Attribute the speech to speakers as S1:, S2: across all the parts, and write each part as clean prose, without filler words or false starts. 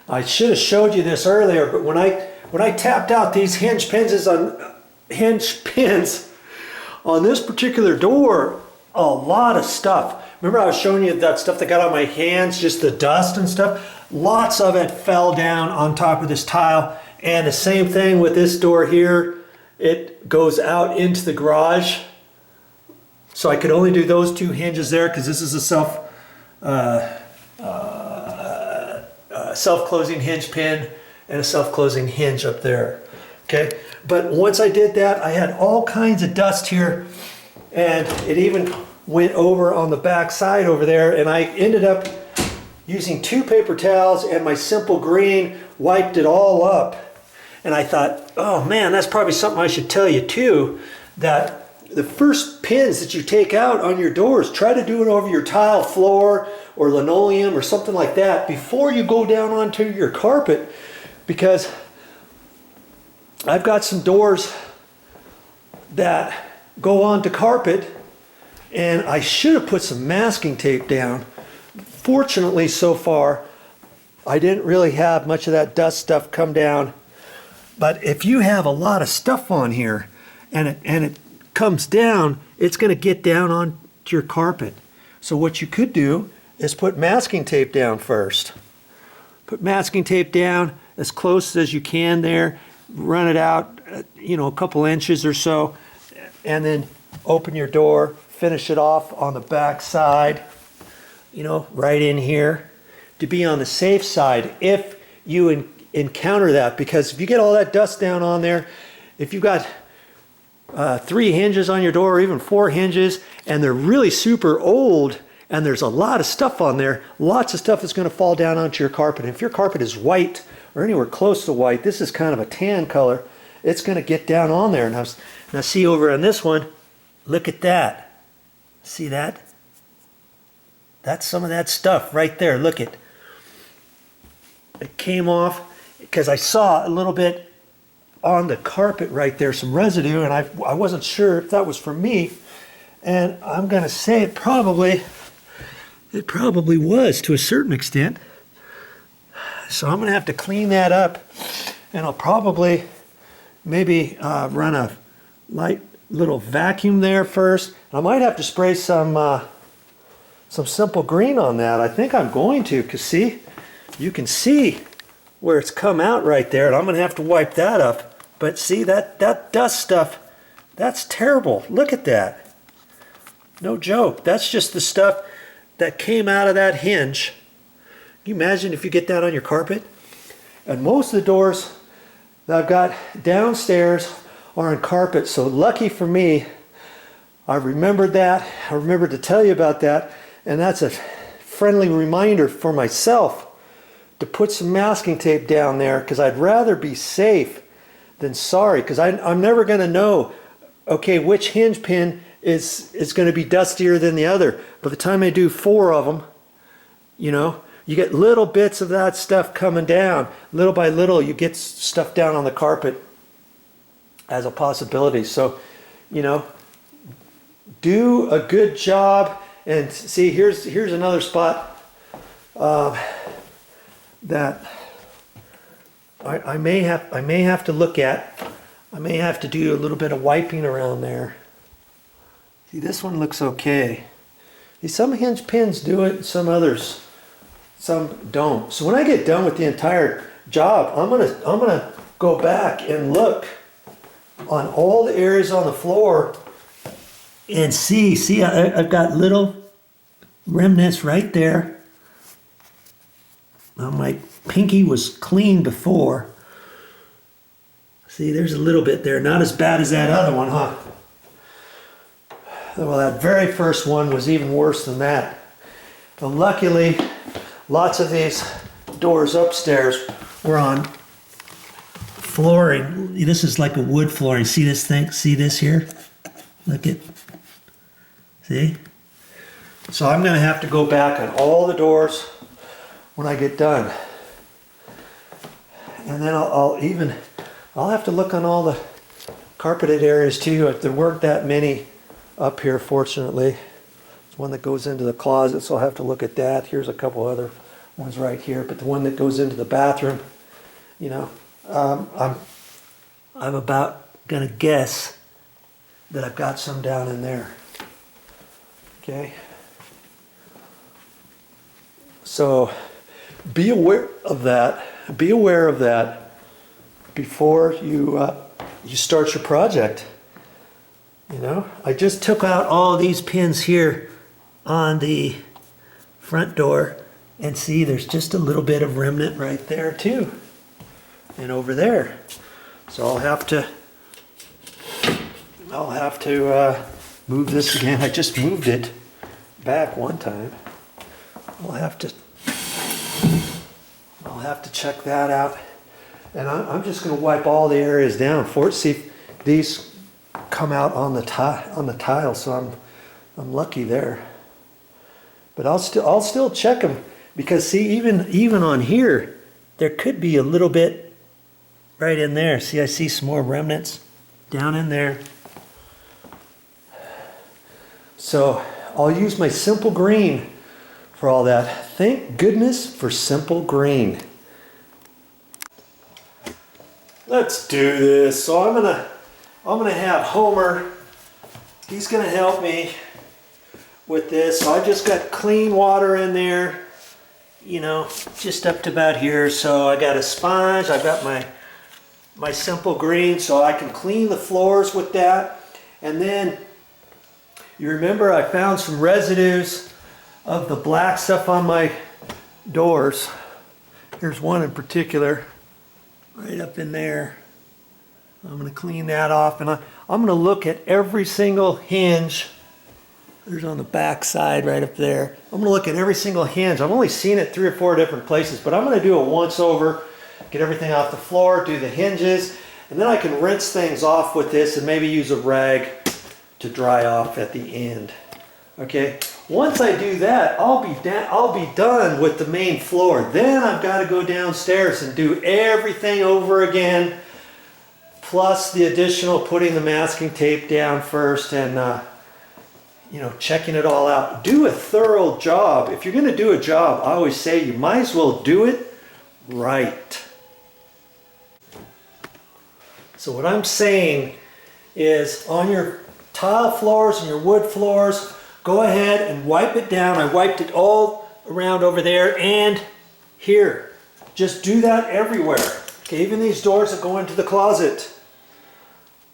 S1: I should have showed you this earlier, but when I tapped out these hinge pins on this particular door, a lot of stuff. Remember I was showing you that stuff that got on my hands, just the dust and stuff? Lots of it fell down on top of this tile. And the same thing with this door here. It goes out into the garage. So I could only do those two hinges there because this is a self-closing hinge pin and a self-closing hinge up there. Okay, but once I did that, I had all kinds of dust here, and it even went over on the back side over there, and I ended up using 2 paper towels and my simple green, wiped it all up. And I thought, oh man, that's probably something I should tell you too, that the first pins that you take out on your doors, try to do it over your tile floor or linoleum or something like that before you go down onto your carpet, because I've got some doors that go onto carpet and I should have put some masking tape down. Fortunately, so far, I didn't really have much of that dust stuff come down. But if you have a lot of stuff on here and it comes down, it's going to get down onto your carpet. So what you could do is put masking tape down first. Put masking tape down as close as you can there. Run it out, a couple inches or so, and then open your door, finish it off on the back side, right in here, to be on the safe side if you encounter that. Because if you get all that dust down on there, if you've got 3 hinges on your door or even 4 hinges and they're really super old and there's a lot of stuff on there, lots of stuff is going to fall down onto your carpet. And if your carpet is white or anywhere close to white, this is kind of a tan color, it's going to get down on there. Now see over on this one, look at that. See that? That's some of that stuff right there. Look it. It came off because I saw a little bit on the carpet right there, some residue, and I wasn't sure if that was for me. And I'm going to say it probably was to a certain extent. So I'm going to have to clean that up, and I'll probably maybe run a light little vacuum there first. I might have to spray some simple green on that. I think I'm going to, because see, you can see where it's come out right there, and I'm going to have to wipe that up. But see, that dust stuff, that's terrible. Look at that. No joke. That's just the stuff that came out of that hinge. Can you imagine if you get that on your carpet? And most of the doors that I've got downstairs are on carpet. So lucky for me, I remembered that. I remembered to tell you about that. And that's a friendly reminder for myself to put some masking tape down there, because I'd rather be safe than sorry. Because I'm never going to know, okay, which hinge pin is going to be dustier than the other. By the time I do 4 of them, you get little bits of that stuff coming down. Little by little, you get stuff down on the carpet as a possibility. So, do a good job. And see, here's another spot that I may have to look at. I may have to do a little bit of wiping around there. See, this one looks okay. See, some hinge pins do it, some others. Some don't. So when I get done with the entire job, I'm gonna go back and look on all the areas on the floor and see I've got little remnants right there. Now my pinky was clean before. See, there's a little bit there. Not as bad as that other one, huh? Well, that very first one was even worse than that. But luckily, lots of these doors upstairs were on flooring. This is like a wood flooring. See this thing? See this here? Look at. See? So I'm going to have to go back on all the doors when I get done. And then I'll have to look on all the carpeted areas too. There weren't that many up here, fortunately. There's one that goes into the closet, so I'll have to look at that. Here's a couple other one's right here, but the one that goes into the bathroom, you know, I'm about gonna guess that I've got some down in there. Okay. So be aware of that. Be aware of that before you start your project. You know, I just took out all these pins here on the front door, and see, there's just a little bit of remnant right there too, and over there. So I'll have to move this again. I just moved it back one time. I'll have to check that out, and I'm just going to wipe all the areas down for it. See if these come out on the tile. So I'm lucky there. But I'll still check them, because see, even on here, there could be a little bit right in there. See, I see some more remnants down in there. So I'll use my simple green for all that. Thank goodness for simple green. Let's do this. So I'm gonna have Homer. He's gonna help me with this. So I just got clean water in there, you know, just up to about here. So I got a sponge. I got my simple green, so I can clean the floors with that. And then you remember I found some residues of the black stuff on my doors. Here's one in particular, right up in there. I'm going to clean that off, and I'm going to look at every single hinge. There's on the back side right up there. I'm going to look at every single hinge. I've only seen it 3 or 4 different places, but I'm going to do a once over, get everything off the floor, do the hinges, and then I can rinse things off with this and maybe use a rag to dry off at the end. Okay, once I do that, I'll be done with the main floor. Then I've got to go downstairs and do everything over again, plus the additional putting the masking tape down first and you know, checking it all out. Do a thorough job. If you're going to do a job, I always say you might as well do it right. So what I'm saying is, on your tile floors and your wood floors, go ahead and wipe it down. I wiped it all around over there and here. Just do that everywhere. Okay, even these doors that go into the closet.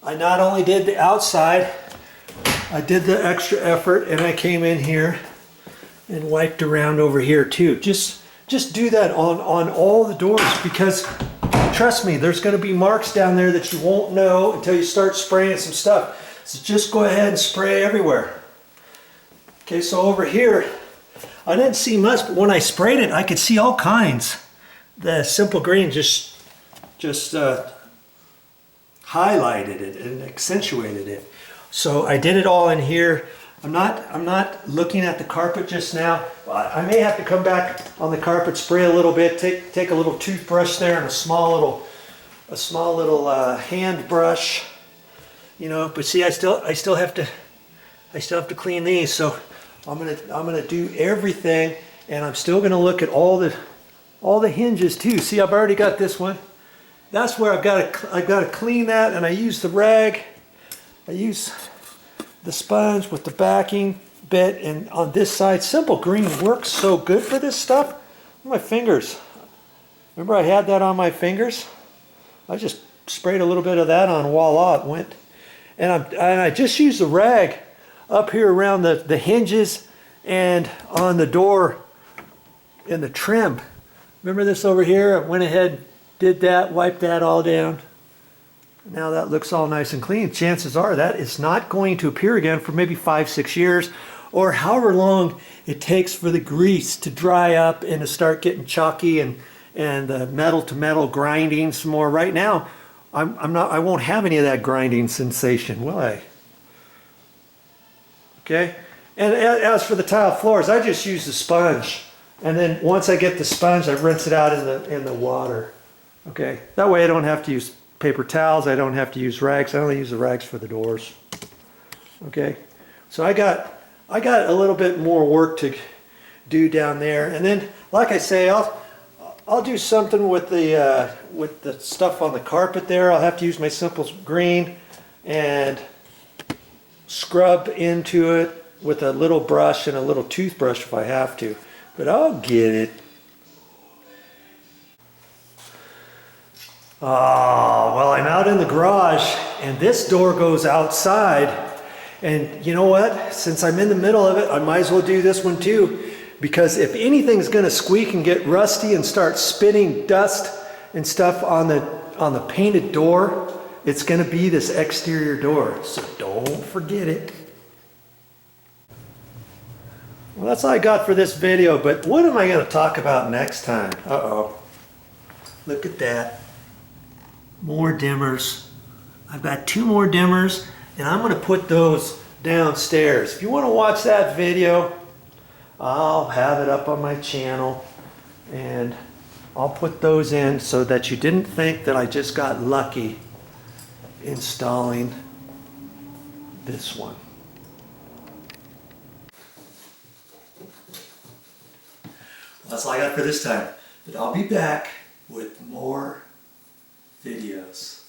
S1: I not only did the outside, I did the extra effort, and I came in here and wiped around over here too. Just do that on all the doors, because trust me, there's going to be marks down there that you won't know until you start spraying some stuff. So just go ahead and spray everywhere. Okay, so over here, I didn't see much, but when I sprayed it, I could see all kinds. The simple green just highlighted it and accentuated it. So I did it all in here. I'm not looking at the carpet just now. I may have to come back on the carpet, spray a little bit, take a little toothbrush there and a small little hand brush, you know. But see, I still have to clean these. So I'm gonna do everything, and I'm still gonna look at all the hinges too. See, I've already got this one. That's where I've got to clean that, and I use the rag. I use the sponge with the backing bit, and on this side, simple green works so good for this stuff. My fingers. Remember I had that on my fingers? I just sprayed a little bit of that on, voila, it went. And I just used the rag up here around the hinges and on the door and the trim. Remember this over here? I went ahead, did that, wiped that all down. Now that looks all nice and clean. Chances are that it's not going to appear again for maybe 5-6 years, or however long it takes for the grease to dry up and to start getting chalky and the metal to metal grinding some more. Right now, I won't have any of that grinding sensation, will I? Okay. And as for the tile floors, I just use the sponge, and then once I get the sponge, I rinse it out in the water. Okay. That way I don't have to use paper towels. I don't have to use rags. I only use the rags for the doors. Okay. So I got a little bit more work to do down there. And then, like I say, I'll do something with the stuff on the carpet there. I'll have to use my simple green and scrub into it with a little brush and a little toothbrush if I have to. But I'll get it. Oh, well, I'm out in the garage and this door goes outside. And you know what? Since I'm in the middle of it, I might as well do this one too. Because if anything's going to squeak and get rusty and start spitting dust and stuff on the painted door, it's going to be this exterior door. So don't forget it. Well, that's all I got for this video. But what am I going to talk about next time? Uh-oh. Look at that. More dimmers. I've got 2 more dimmers. And I'm going to put those downstairs. If you want to watch that video, I'll have it up on my channel. And I'll put those in so that you didn't think that I just got lucky installing this one. Well, that's all I got for this time. But I'll be back with more videos.